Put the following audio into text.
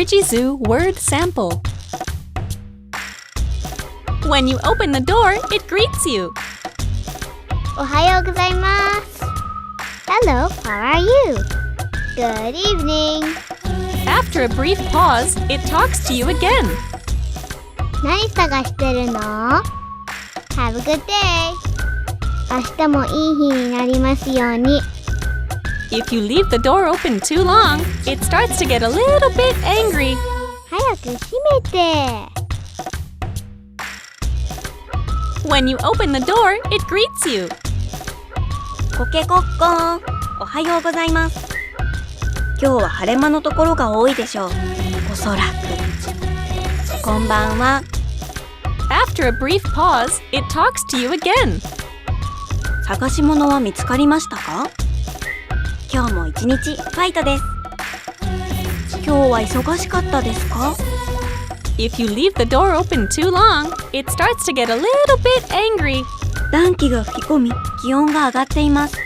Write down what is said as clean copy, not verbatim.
Fridgeezoo word sample. When you open the door, it greets you. おはようございます。Hello, how are you? Good evening. After a brief pause, it talks to you again. 何探してるの？ Have a good day. 明日もいい日になりますように。If you leave the door open too long, it starts to get a little bit angry. 早く閉めて。When you open the door, it greets you. コケコッコーン、おはようございます。今日は晴れ間のところが多いでしょう。おそらく。こんばんは。After a brief pause, it talks to you again. 探し物は見つかりましたか？今日も一日ファイトです。今日は忙しかったですか？ If you leave the door open too long, it starts to get a little bit angry. 暖気が吹き込み、気温が上がっています。